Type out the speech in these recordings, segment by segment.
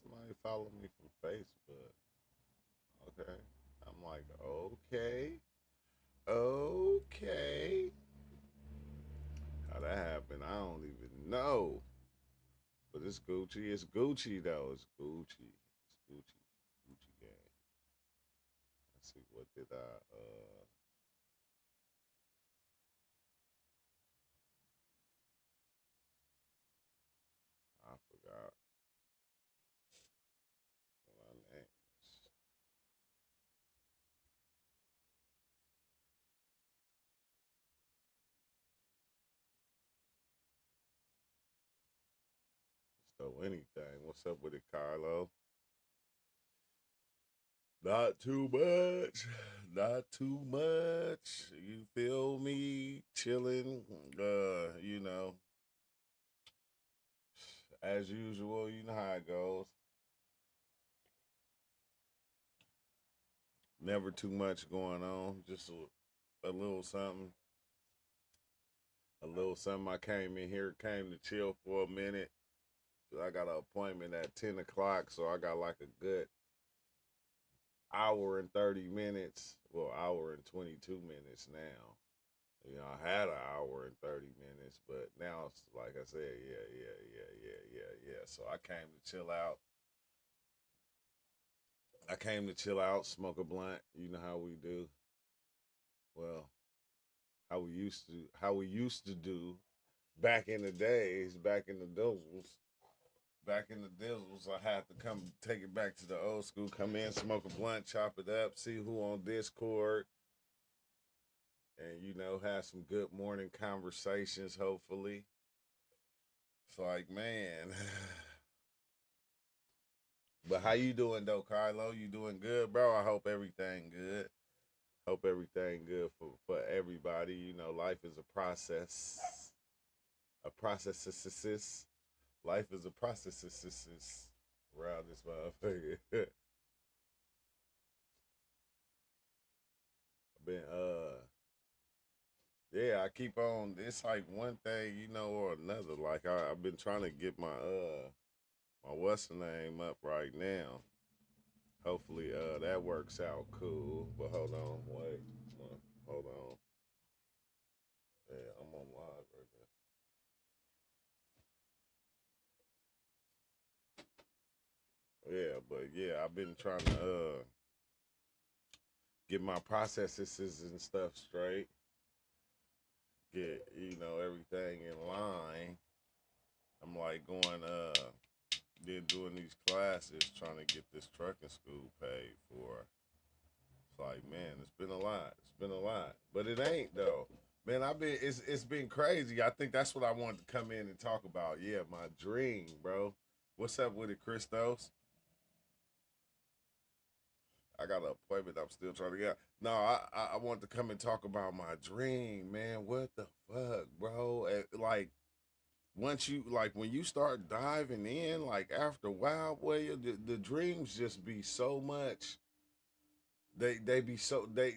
somebody follow me from Facebook. Okay. I'm like, okay, okay. How that happened, I don't even know. But it's Gucci. It's Gucci though. It's Gucci. It's Gucci. Gucci gang. Let's see. What did I forgot what I named. So anything. What's up with it, Carlo? Not too much. Not too much. You feel me? Chilling. You know, as usual, you know how it goes. Never too much going on. Just a little something. A little something. I came in here, came to chill for a minute. I got an appointment at 10 o'clock, so I got like a good hour and 30 minutes. Well, hour and 22 minutes now. You know, I had an hour and 30 minutes, but now it's like I said, yeah. So I came to chill out. I came to chill out, smoke a blunt. You know how we do. Well, how we used to do back in the days, back in the dizzles. Back in the dizzles, I had to come take it back to the old school. Come in, smoke a blunt, chop it up, see who on Discord, and have some good morning conversations. Hopefully, it's like, man. But how you doing though, Carlo? You doing good, bro? I hope everything good. Hope everything good for everybody. Life is a process. A process. Life is a process. Around this motherfucker. I've been yeah, I keep on. It's like one thing, or another. Like I've been trying to get my what's the name up right now. Hopefully, that works out cool. But hold on, wait, hold on. Yeah, I'm on live right now. Yeah, but yeah, I've been trying to get my processes and stuff straight. Get everything in line. I'm like going then doing these classes, trying to get this trucking school paid for. It's like, man, it's been a lot. It's been a lot, but it ain't though. Man, it's been crazy. I think that's what I wanted to come in and talk about. Yeah, my dream, bro. What's up with it, Christos? I got an appointment. I'm still trying to get. No, I want to come and talk about my dream, man. What the fuck, bro? Like once you like when you start diving in, like after a while, boy, the dreams just be so much. They be so they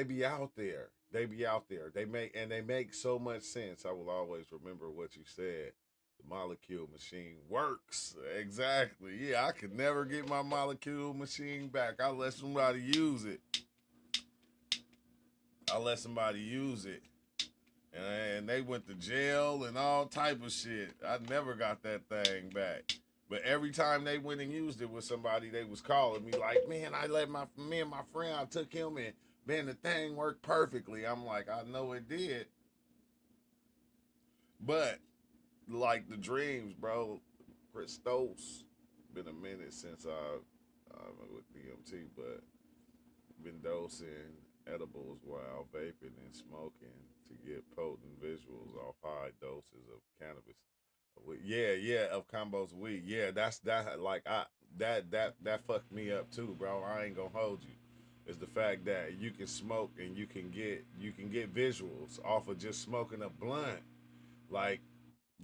be out there. They be out there. They make so much sense. I will always remember what you said. The molecule machine works. Exactly. Yeah, I could never get my molecule machine back. I let somebody use it. I let somebody use it. And they went to jail and all type of shit. I never got that thing back. But every time they went and used it with somebody, they was calling me like, "Man, I let me and my friend, I took him and man, the thing worked perfectly." I'm like, "I know it did, but like the dreams, bro. Christos, been a minute since I with DMT, but been dosing edibles while vaping and smoking to get potent visuals off high doses of cannabis. Yeah, of combos of weed. Yeah, that's that. Like that fucked me up too, bro. I ain't gonna hold you. It's the fact that you can smoke and you can get visuals off of just smoking a blunt. Like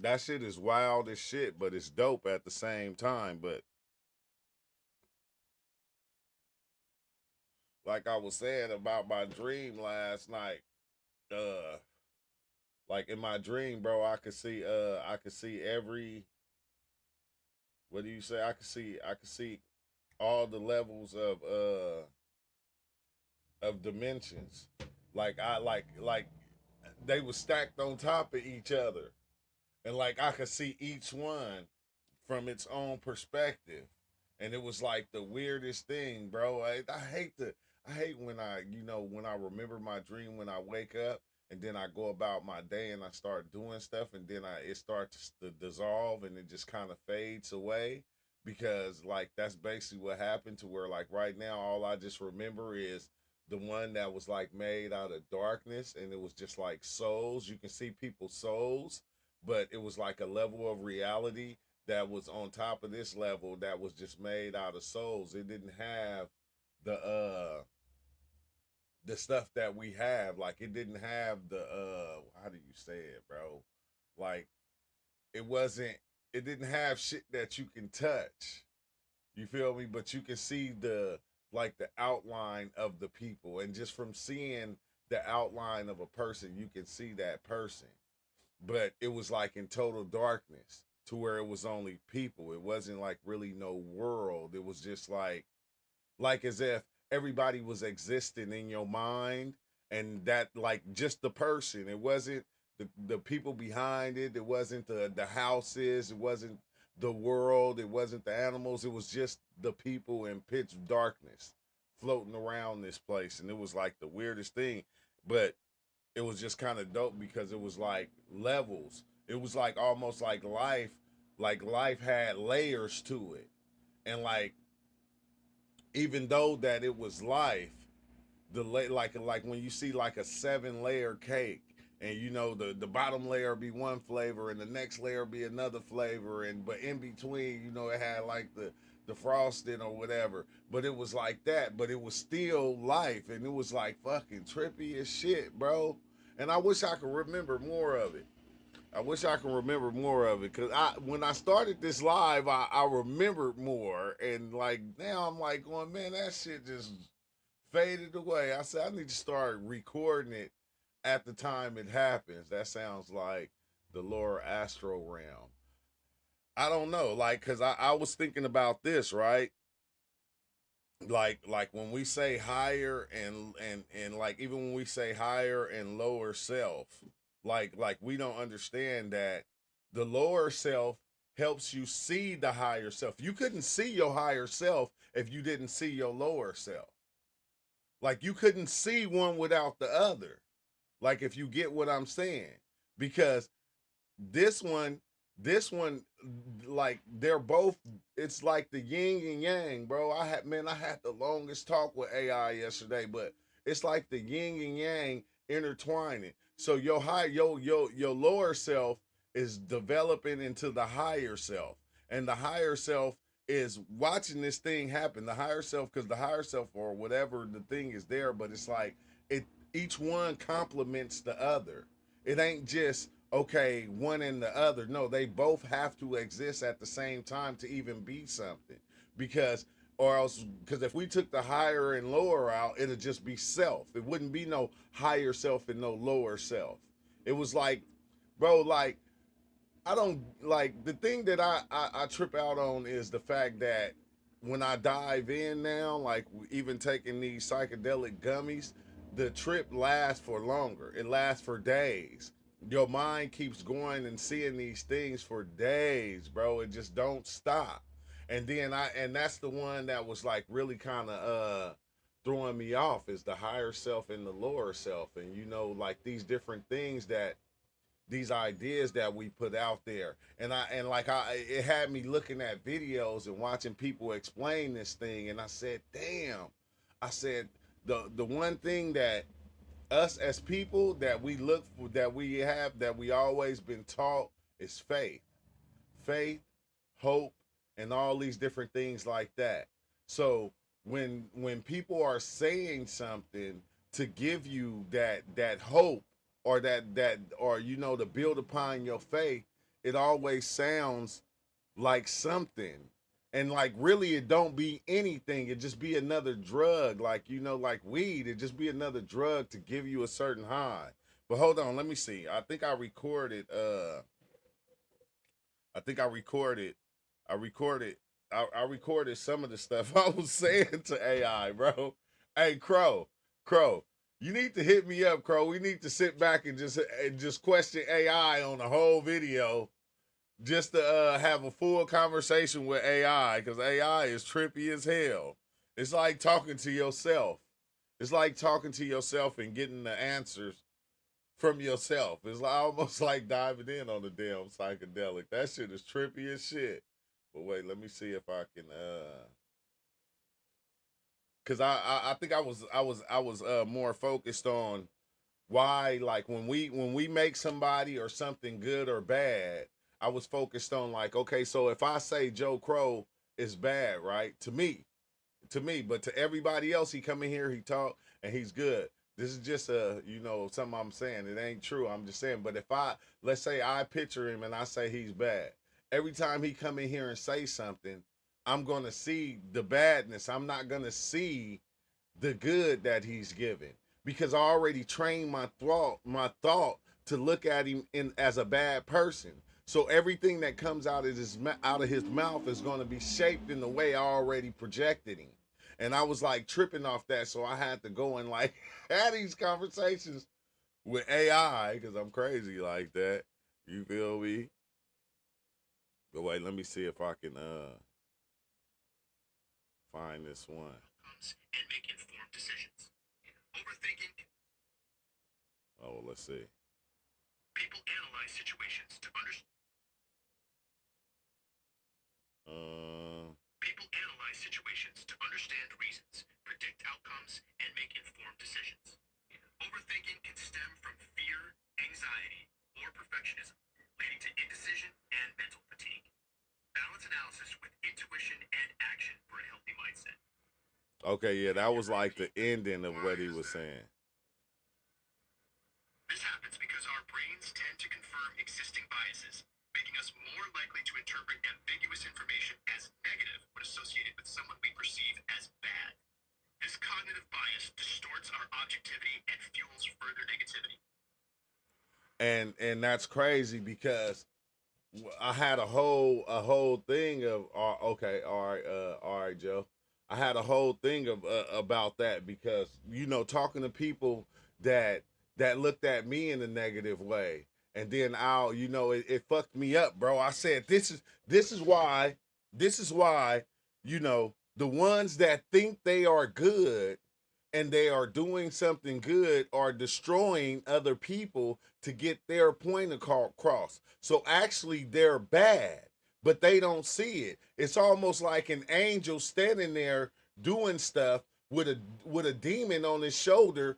that shit is wild as shit, but it's dope at the same time. But like I was saying about my dream last night, uh, like in my dream, bro, I could see every What do you say? I could see all the levels of dimensions. Like they were stacked on top of each other. And like I could see each one from its own perspective. And it was like the weirdest thing, bro. I hate when when I remember my dream when I wake up and then I go about my day and I start doing stuff and then it starts to dissolve and it just kind of fades away because like that's basically what happened to where like right now all I just remember is the one that was like made out of darkness and it was just like souls. You can see people's souls, but it was like a level of reality that was on top of this level that was just made out of souls. It didn't have the stuff that we have. Like it didn't have the how do you say it, bro? Like it wasn't it didn't have shit that you can touch. You feel me? But you can see the like the outline of the people and just from seeing the outline of a person, you can see that person. But it was like in total darkness to where it was only people. It wasn't like really no world. It was just like as if everybody was existing in your mind and that like just the person. It wasn't the people behind it. It wasn't the houses. It wasn't the world. It wasn't the animals. It was just the people in pitch darkness floating around this place. And it was like the weirdest thing. But it was just kind of dope because it was like levels. It was like almost like life had layers to it. And like even though that it was life, like when you see like a 7 layer cake and the bottom layer be one flavor and the next layer be another flavor and but in between it had like the frosting or whatever, but it was like that, but it was still life and it was like fucking trippy as shit, bro. And I wish I could remember more of it. I wish I could remember more of it because when I started this live, I remembered more, and like now I'm like going, man, that shit just faded away. I said I need to start recording it at the time it happens. That sounds like the lower astral realm. I don't know, like, cause I was thinking about this, right? Like when we say higher and like even when we say higher and lower self, like we don't understand that the lower self helps you see the higher self. You couldn't see your higher self if you didn't see your lower self. Like you couldn't see one without the other. Like if you get what I'm saying, because this one, this one, like they're both. It's like the yin and yang, bro. I had the longest talk with AI yesterday, but it's like the yin and yang intertwining. So your lower self is developing into the higher self, and the higher self is watching this thing happen. The higher self, because the higher self or whatever the thing is there, but it's like it. Each one complements the other. It ain't just okay, one and the other. No, they both have to exist at the same time to even be something. Because, or else, because if we took the higher and lower out, it'd just be self. It wouldn't be no higher self and no lower self. It was like, bro, like, I don't like the thing that I trip out on is the fact that when I dive in now, like even taking these psychedelic gummies, the trip lasts for longer. It lasts for days. Your mind keeps going and seeing these things for days, bro. It just don't stop. And that's the one that was like really kind of throwing me off is the higher self and the lower self. And like these different things that these ideas that we put out there. And it had me looking at videos and watching people explain this thing and I said, "Damn." I said the one thing that us as people that we look for, that we have, that we always been taught is faith. Faith, hope, and all these different things like that. So when people are saying something to give you that hope or that or to build upon your faith, it always sounds like something. And like really it don't be anything. It just be another drug, like like weed. It just be another drug to give you a certain high. But hold on, let me see. I think I recorded I recorded I recorded some of the stuff I was saying to AI, bro. Hey, Crow, you need to hit me up, Crow. We need to sit back and just question AI on the whole video, just to have a full conversation with AI, because AI is trippy as hell. It's like talking to yourself. It's like talking to yourself and getting the answers from yourself. It's like, almost like diving in on the damn psychedelic. That shit is trippy as shit. But wait, let me see if I can cause I think I was more focused on why, like, when we make somebody or something good or bad, I was focused on, like, okay, so if I say Joe Crow is bad, right? To me, but to everybody else, he come in here, he talk, and he's good. This is just something I'm saying. It ain't true. I'm just saying. But if let's say I picture him and I say he's bad, every time he come in here and say something, I'm gonna see the badness. I'm not gonna see the good that he's given, because I already trained my thought to look at him in as a bad person. So everything that comes out of his mouth is going to be shaped in the way I already projected him. And I was like tripping off that, so I had to go and like have these conversations with AI, because I'm crazy like that. You feel me? But wait, let me see if I can find this one. And make informed decisions. Overthinking. Oh, let's see. People analyze situations to understand. People analyze situations to understand reasons, predict outcomes, and make informed decisions. Overthinking can stem from fear, anxiety, or perfectionism, leading to indecision and mental fatigue. Balance analysis with intuition and action for a healthy mindset. Okay, yeah, that was like the ending of what he was saying. This happens because our brains tend to confirm existing biases, making us more likely to interpret ambiguous information as negative when associated with someone we perceive as bad. This cognitive bias distorts our objectivity and fuels further negativity. And that's crazy, because I had a whole thing of okay, all right, Joe. I had a whole thing of about that, because talking to people that looked at me in a negative way, and then it fucked me up, bro. I said this is why the ones that think they are good and they are doing something good are destroying other people to get their point across. So actually, they're bad, but they don't see it. It's almost like an angel standing there doing stuff with a demon on his shoulder,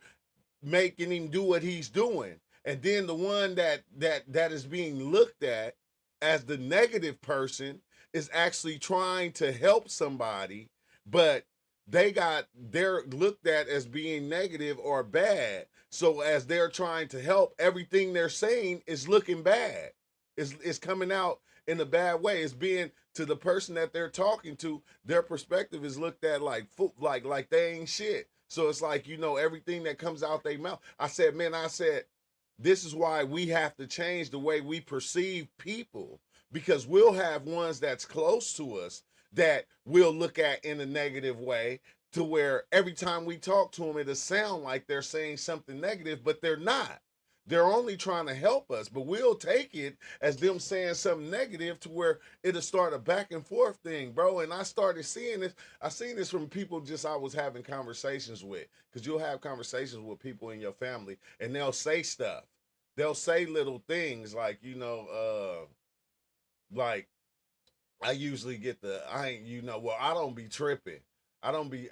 making him do what he's doing. And then the one that is being looked at as the negative person is actually trying to help somebody, but they're looked at as being negative or bad. So as they're trying to help, everything they're saying is looking bad. It's coming out in a bad way. It's being, to the person that they're talking to, their perspective is looked at like like they ain't shit. So it's like, everything that comes out their mouth. I said, this is why we have to change the way we perceive people, because we'll have ones that's close to us that we'll look at in a negative way, to where every time we talk to them, it'll sound like they're saying something negative, but they're not. They're only trying to help us, but we'll take it as them saying something negative, to where it'll start a back and forth thing, bro. And I started seeing this. I seen this from people just I was having conversations with, because you'll have conversations with people in your family, and they'll say stuff. They'll say little things like, like, I usually get I ain't, well, I don't be tripping. I don't be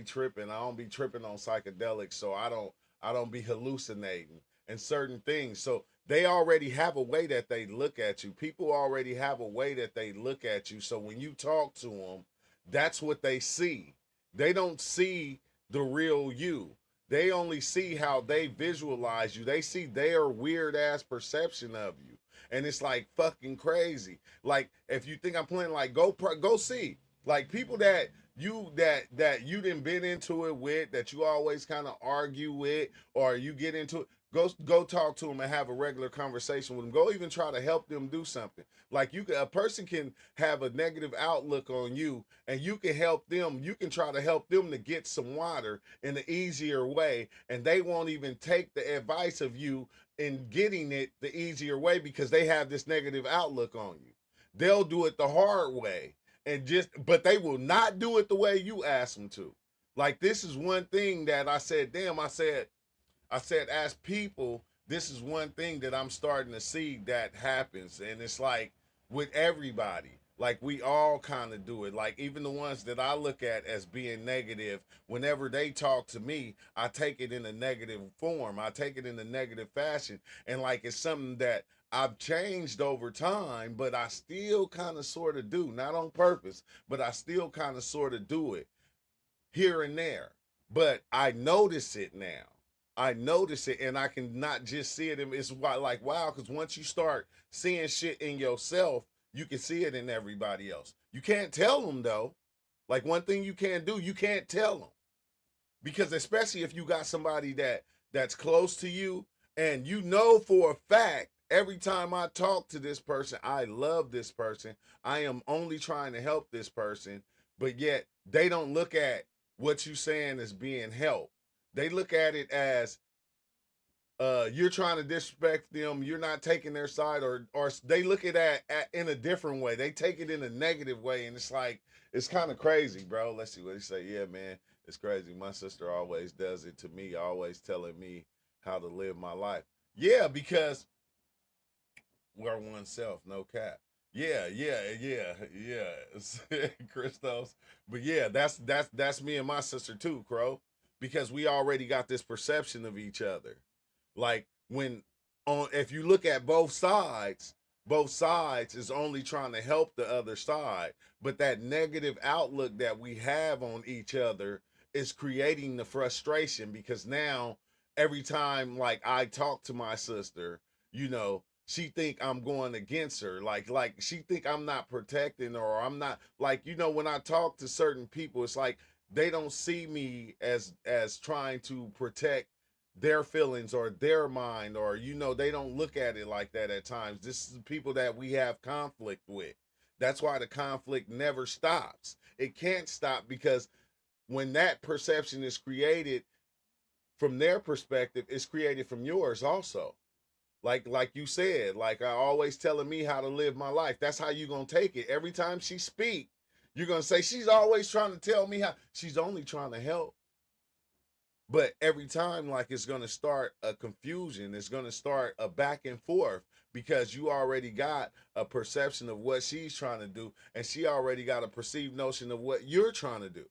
tripping. I don't be tripping on psychedelics, so I don't be hallucinating and certain things. So they already have a way that they look at you. People already have a way that they look at you. So when you talk to them, that's what they see. They don't see the real you. They only see how they visualize you. They see their weird ass perception of you. And it's like fucking crazy. Like, if you think I'm playing, like, go see. Like, people that you didn't been into it with, that you always kind of argue with, or you get into it, Go talk to them and have a regular conversation with them. Go even try to help them do something. Like a person can have a negative outlook on you, and you can help them. You can try to help them to get some water in an easier way, and they won't even take the advice of you in getting it the easier way because they have this negative outlook on you. They'll do it the hard way, but they will not do it the way you ask them to. Like, this is one thing that I said, damn, I said, as people, this is one thing that I'm starting to see that happens. And it's like with everybody, like we all kind of do it. Like, even the ones that I look at as being negative, whenever they talk to me, I take it in a negative form. I take it in a negative fashion. And like, it's something that I've changed over time, but I still kind of sort of do, not on purpose, but I still kind of sort of do it here and there. But I notice it now. I notice it, and I can not just see it. It's like, wow, because once you start seeing shit in yourself, you can see it in everybody else. You can't tell them, though. Like, one thing you can't do, you can't tell them. Because especially if you got somebody that's close to you, and you know for a fact, every time I talk to this person, I love this person. I am only trying to help this person, but yet they don't look at what you saying as being help. They look at it as you're trying to disrespect them. You're not taking their side, or they look at it in a different way. They take it in a negative way, and it's like, it's kind of crazy, bro. Let's see what he say. Yeah, man, it's crazy. My sister always does it to me, always telling me how to live my life. Yeah, because we're oneself, no cap. Yeah. Christos. But yeah, that's me and my sister too, Crow. Because we already got this perception of each other. Like, when on if you look at both sides is only trying to help the other side. But that negative outlook that we have on each other is creating the frustration, because now every time, like, I talk to my sister, she think I'm going against her. Like she think I'm not protecting her, or I'm not, like, when I talk to certain people, it's like they don't see me as trying to protect their feelings or their mind, or they don't look at it like that at times. This is people that we have conflict with. That's why the conflict never stops. It can't stop, because when that perception is created from their perspective, it's created from yours also. Like you said, like, I always telling me how to live my life. That's how you gonna take it. Every time she speak, you're gonna say she's always trying to tell me how. She's only trying to help. But every time, like, it's going to start a confusion. It's going to start a back and forth, because you already got a perception of what she's trying to do, and she already got a perceived notion of what you're trying to do.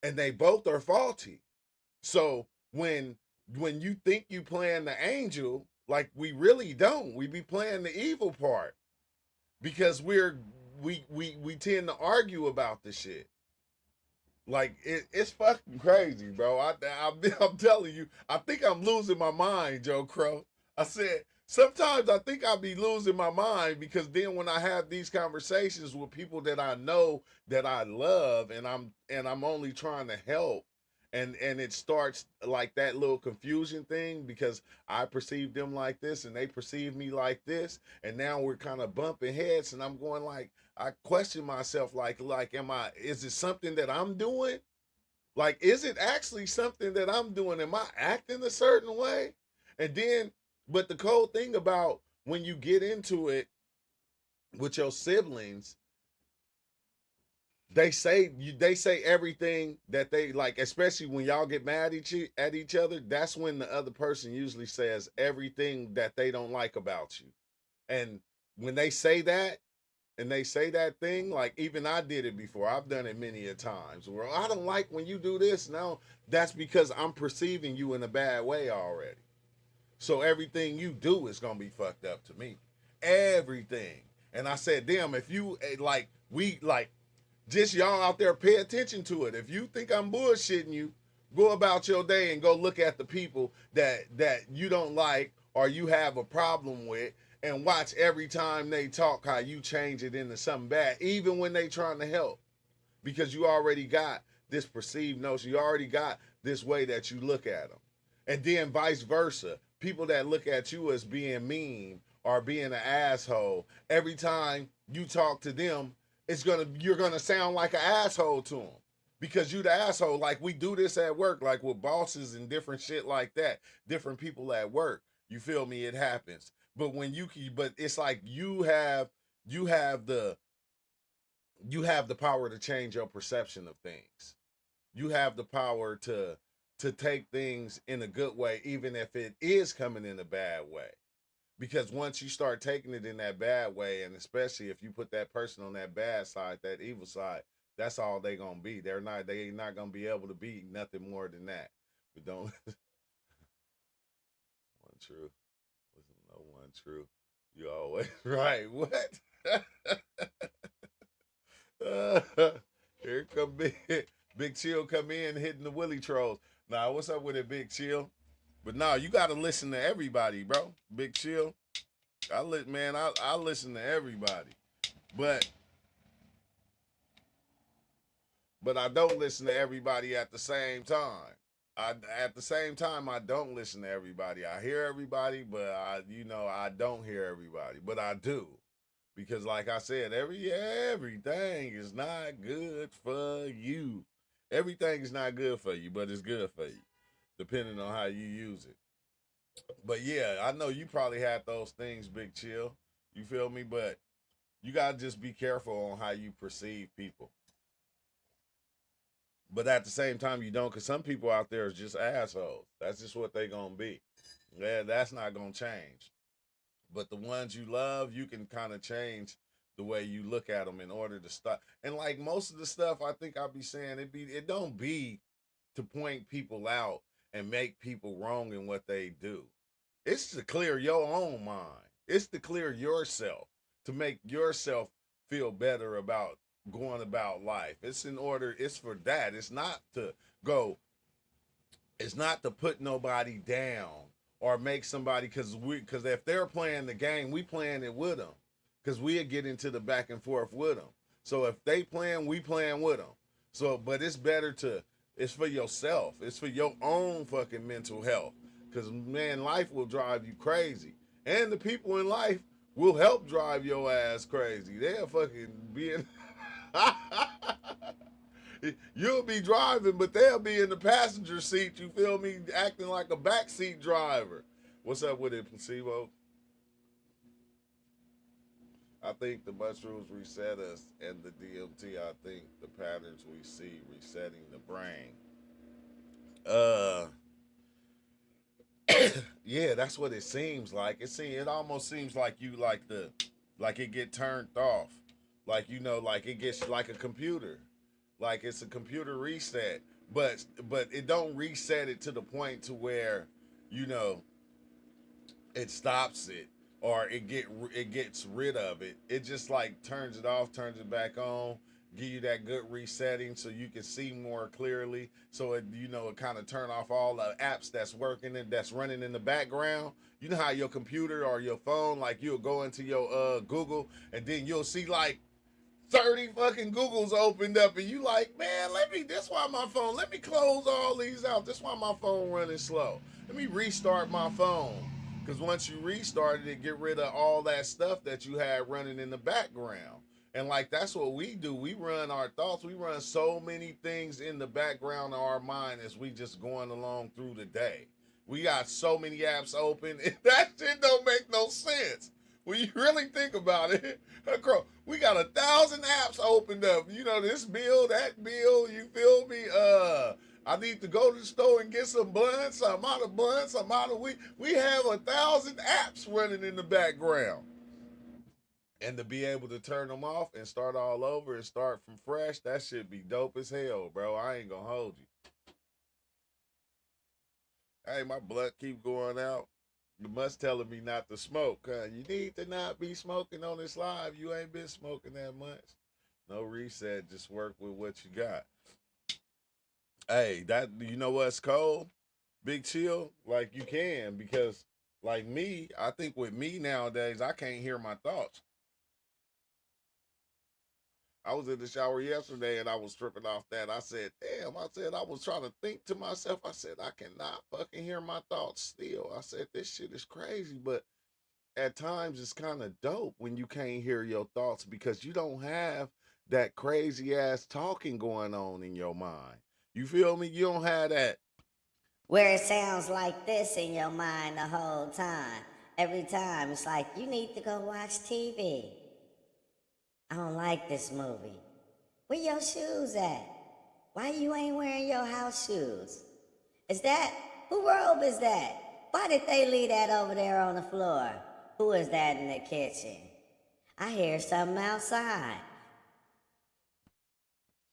And they both are faulty. So when you think you playing the angel, like, we really don't. We be playing the evil part, because we tend to argue about the shit. Like, it's fucking crazy, bro. I'm telling you, I think I'm losing my mind, Joe Crow. I said, sometimes I think I'll be losing my mind, because then when I have these conversations with people that I know, that I love, and I'm only trying to help, and it starts like that little confusion thing, because I perceive them like this and they perceive me like this, and now we're kind of bumping heads, and I'm going, like, I question myself, like, is it something that I'm doing? Like, is it actually something that I'm doing? Am I acting a certain way? And then, but the cool thing about when you get into it with your siblings, they say everything that they like, especially when y'all get mad at each other. That's when the other person usually says everything that they don't like about you. And when they say that, and they say that thing, like, even I did it before. I've done it many a times, where I don't like when you do this. Now, that's because I'm perceiving you in a bad way already. So everything you do is gonna be fucked up to me. Everything. And I said, damn, if you just y'all out there, pay attention to it. If you think I'm bullshitting you, go about your day and go look at the people that you don't like, or you have a problem with, and watch every time they talk how you change it into something bad, even when they trying to help. Because you already got this perceived notion. You already got this way that you look at them. And then vice versa. People that look at you as being mean or being an asshole, every time you talk to them, you're gonna sound like an asshole to them because you the asshole. Like we do this at work, like with bosses and different shit like that. Different people at work. You feel me? It happens. But but it's like you have the you have the power to change your perception of things. You have the power to take things in a good way, even if it is coming in a bad way. Because once you start taking it in that bad way, and especially if you put that person on that bad side, that evil side, that's all they gonna be. They not gonna be able to be nothing more than that. But don't one true. Listen, no one true. You always right. What? Here come Big Chill come in hitting the Willie trolls. Nah, what's up with it, Big Chill? But nah, you gotta listen to everybody, bro. Big Chill. I listen to everybody. But I don't listen to everybody at the same time. At the same time I don't listen to everybody. I hear everybody, but I don't hear everybody. But I do. Because like I said, everything is not good for you. Everything is not good for you, but it's good for you, depending on how you use it. But yeah, I know you probably had those things, Big Chill. You feel me? But you gotta just be careful on how you perceive people. But at the same time, you don't, because some people out there is just assholes. That's just what they gonna be. Yeah, that's not gonna change. But the ones you love, you can kind of change the way you look at them in order to stop. And like most of the stuff, I think I'll be saying it don't be to point people out and make people wrong in what they do. It's to clear your own mind. It's to clear yourself, to make yourself feel better about going about life. It's for that. Go, it's not to put nobody down or make somebody, because if they're playing the game, we playing it with them. Because we'll get into the back and forth with them. So if they playing, we playing with them. So, but it's for yourself. It's for your own fucking mental health. Because, man, life will drive you crazy. And the people in life will help drive your ass crazy. They'll fucking be in. You'll be driving, but they'll be in the passenger seat, you feel me, acting like a backseat driver. What's up with it, Placebo? I think the mushrooms reset us, and the DMT, I think the patterns we see resetting the brain. Uh, yeah, that's what it seems like. It almost seems like like it get turned off, like like it gets like a computer, like it's a computer reset, but it don't reset it to the point to where you know it stops it or it gets rid of it. It just like turns it off, turns it back on, give you that good resetting so you can see more clearly. So it kind of turn off all the apps that's working and that's running in the background. You know how your computer or your phone, like you'll go into your Google and then you'll see like 30 fucking Googles opened up and you like, man, this why my phone, let me close all these out. This why my phone running slow. Let me restart my phone. Because once you restart it, get rid of all that stuff that you had running in the background. And like that's what we do. We run our thoughts. We run so many things in the background of our mind as we just going along through the day. We got so many apps open. That shit don't make no sense. When you really think about it, we got 1,000 apps opened up. This bill, that bill, you feel me? I need to go to the store and get some blunts. I'm out of blunts. I'm out of weed. We have 1,000 apps running in the background. And to be able to turn them off and start all over and start from fresh, that should be dope as hell, bro. I ain't gonna hold you. Hey, my blood keep going out. You must telling me not to smoke, huh? You need to not be smoking on this live. You ain't been smoking that much. No reset, just work with what you got. Hey, that you know what's cold? Big chill, like you can, because like me, I think with me nowadays, I can't hear my thoughts. I was in the shower yesterday and I was tripping off that. I said, damn, I said, I was trying to think to myself. I said, I cannot fucking hear my thoughts still. I said, this shit is crazy. But at times it's kind of dope when you can't hear your thoughts because you don't have that crazy ass talking going on in your mind. You feel me? You don't have that. Where it sounds like this in your mind the whole time. Every time it's like, you need to go watch TV. I don't like this movie. Where your shoes at? Why you ain't wearing your house shoes? Is that, who robe is that? Why did they leave that over there on the floor? Who is that in the kitchen? I hear something outside.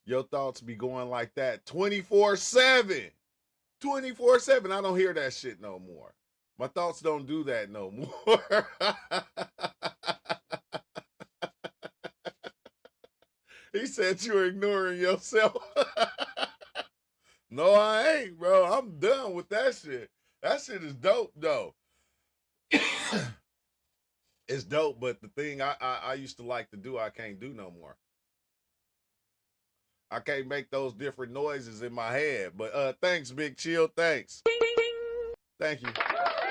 Your thoughts be going like that 24/7. 24/7. I don't hear that shit no more. My thoughts don't do that no more. He said you're ignoring yourself. No, I ain't, bro. I'm done with that shit. That shit is dope, though. It's dope, but the thing I used to like to do, I can't do no more. I can't make those different noises in my head. But thanks, Big Chill. Thanks. Thank you.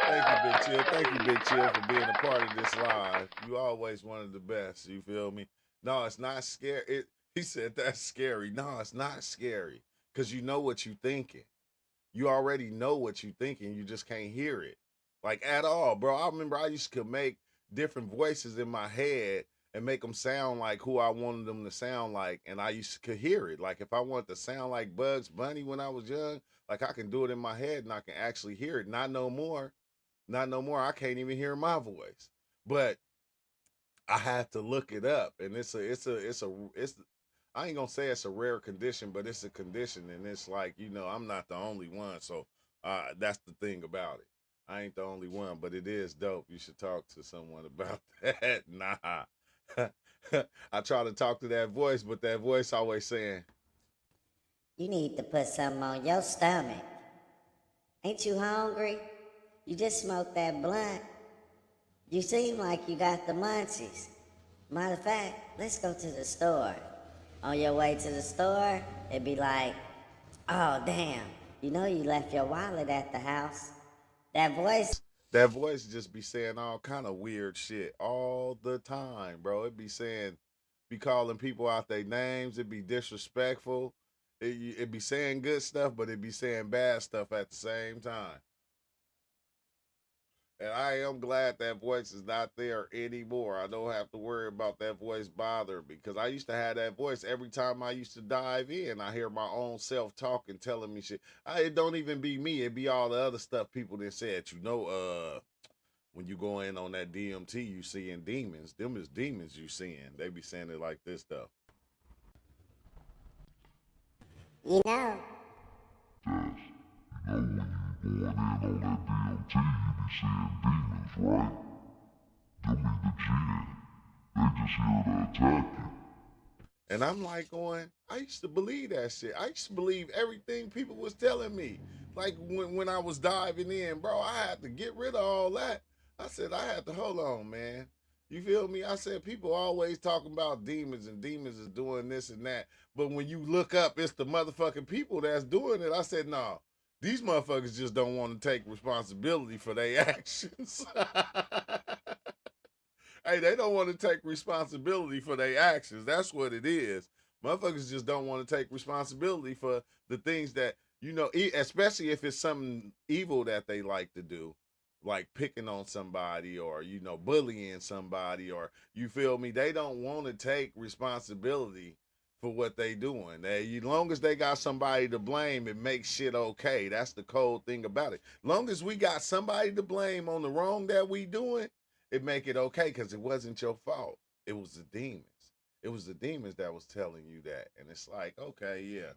Thank you, Big Chill. Thank you, Big Chill, for being a part of this live. You always one of the best. You feel me? No, it's not scary. He said that's scary. No, it's not scary. Because you know what you're thinking. You already know what you're thinking. You just can't hear it. Like at all, bro. I remember I used to make different voices in my head and make them sound like who I wanted them to sound like. And I used to hear it. Like if I wanted to sound like Bugs Bunny when I was young, like I can do it in my head and I can actually hear it. Not no more. Not no more. I can't even hear my voice. But I had to look it up. And I ain't gonna say it's a rare condition, but it's a condition. And it's like, I'm not the only one. So that's the thing about it. I ain't the only one, but it is dope. You should talk to someone about that. Nah. I try to talk to that voice, but that voice always saying, you need to put something on your stomach. Ain't you hungry? You just smoked that blunt. You seem like you got the munchies. Matter of fact, let's go to the store. On your way to the store, it'd be like, oh damn, you know you left your wallet at the house. That voice just be saying all kind of weird shit all the time, bro. It be calling people out their names. It be disrespectful. It be saying good stuff, but it be saying bad stuff at the same time. And I am glad that voice is not there anymore. I don't have to worry about that voice bothering me because I used to have that voice every time I used to dive in. I hear my own self talking, telling me shit. It don't even be me. It be all the other stuff people that said. When you go in on that DMT, you seeing demons. Them is demons you seeing. They be saying it like this stuff. You know. Yes. You know when you going in on that DMT, you be seeing demons, right? Them be the jinn. They just here to attack you. And I'm like going, I used to believe that shit. I used to believe everything people was telling me. Like when I was diving in, bro, I had to get rid of all that. I said, I had to, hold on, man. You feel me? I said, people always talking about demons and demons is doing this and that. But when you look up, it's the motherfucking people that's doing it. I said, no, these motherfuckers just don't want to take responsibility for their actions. Hey, they don't want to take responsibility for their actions. That's what it is. Motherfuckers just don't want to take responsibility for the things that, especially if it's something evil that they like to do, like picking on somebody or, bullying somebody or, you feel me? They don't want to take responsibility for what they doing. As long as they got somebody to blame, it makes shit okay. That's the cold thing about it. Long as we got somebody to blame on the wrong that we doing, it make it okay because it wasn't your fault. It was the demons. It was the demons that was telling you that. And it's like, okay, yeah.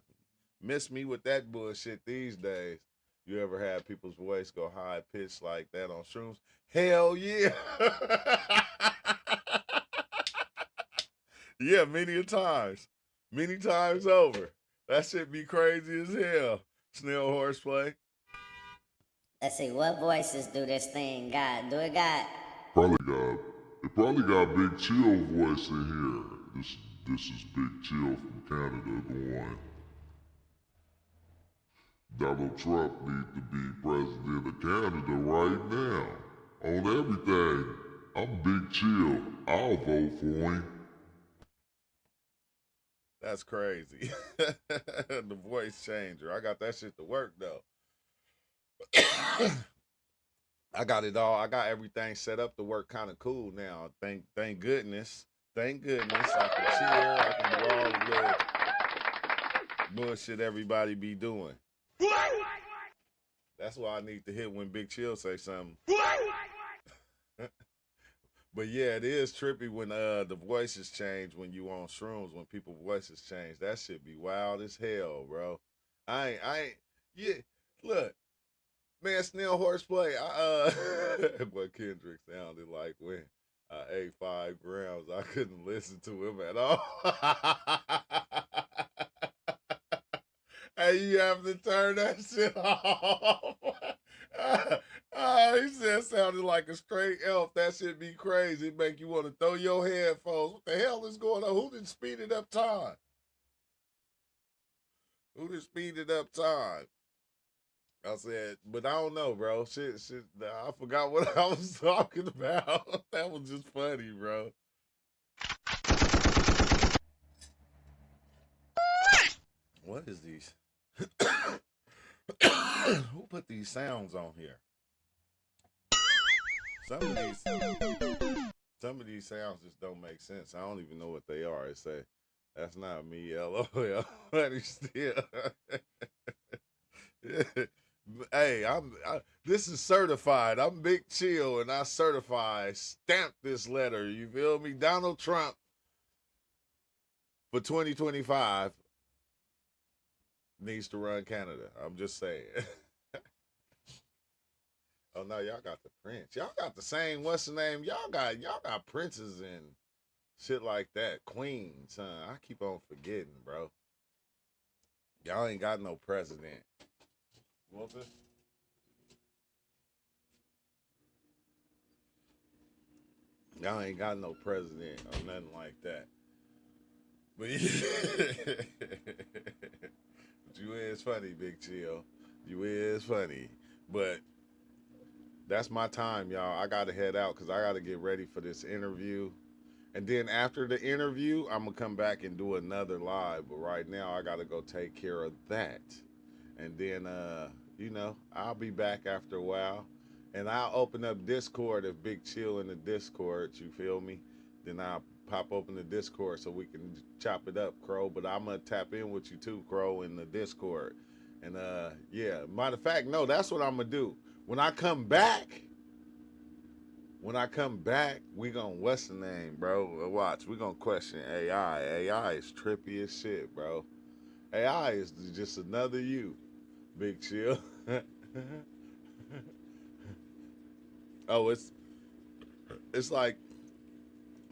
Miss me with that bullshit these days. You ever had people's voice go high pitched like that on shrooms? Hell yeah. Yeah, many a times. Many times over. That shit be crazy as hell. Snail horseplay. Let's see, what voices do this thing got? Do it got? It probably got Big Chill voice in here. This is Big Chill from Canada going, Donald Trump need to be president of Canada right now. On everything. I'm Big Chill. I'll vote for him. That's crazy. The voice changer. I got that shit to work though. I got it all. I got everything set up to work kind of cool now. Thank goodness. Thank goodness. I can cheer. I can do all the little bullshit everybody be doing. That's why I need to hit when Big Chill say something. But yeah, it is trippy when the voices change when you on shrooms, when people voices change. That shit be wild as hell, bro. I ain't, yeah, look, man, Snell Horseplay, what Kendrick sounded like when I ate 5 grams. I couldn't listen to him at all. Hey, you have to turn that shit off. He said sounded like a straight elf. That shit be crazy. It make you want to throw your headphones. What the hell is going on? Who did speeded up time? Who did speeded up time? I said, but I don't know, bro. Shit, I forgot what I was talking about. That was just funny, bro. What is these? Who put these sounds on here? Some of these sounds just don't make sense. I don't even know what they are. It say, that's not me, LOL. But it's still. Hey, this is certified. I'm Big Chill, and I stamp this letter. You feel me? Donald Trump for 2025 needs to run Canada. I'm just saying. Oh no, y'all got the Prince. Y'all got the same. What's the name? Y'all got princes and shit like that. Queens, huh? I keep on forgetting, bro. Y'all ain't got no president. Walter? Y'all ain't got no president or nothing like that. But you is funny, Big Chill. You is funny. But that's my time, y'all. I gotta head out because I gotta get ready for this interview. And then after the interview, I'm gonna come back and do another live. But right now I gotta go take care of that. And then I'll be back after a while. And I'll open up Discord if Big Chill in the Discord, you feel me? Then I'll pop open the Discord so we can chop it up, Crow. But I'm gonna tap in with you too, Crow, in the Discord. And yeah, matter of fact, no, that's what I'm gonna do. When I come back, we gonna, what's the name, bro? Watch, we gonna question AI. AI is trippy as shit, bro. AI is just another you, Big Chill. Oh, it's like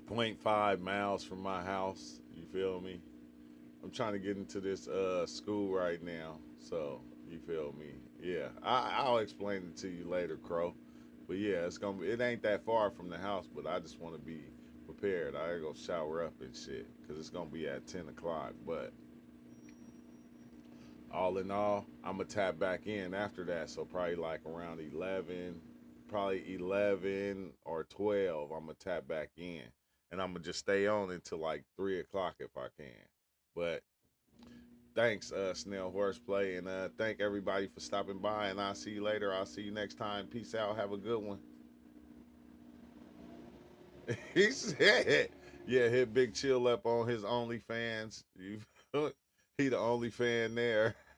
0.5 miles from my house. You feel me? I'm trying to get into this school right now, so you feel me? Yeah, I'll explain it to you later, Crow. But yeah, it ain't that far from the house, but I just want to be prepared. I gotta go shower up and shit, cause it's gonna be at 10 o'clock. But all in all, I'm gonna tap back in after that, so probably like around 11, probably 11 or 12. I'm gonna tap back in, and I'm gonna just stay on until like 3 o'clock if I can. But thanks, Snell Horseplay, and thank everybody for stopping by, and I'll see you later. I'll see you next time. Peace out. Have a good one. He said, yeah, hit Big Chill up on his OnlyFans. He the only fan there.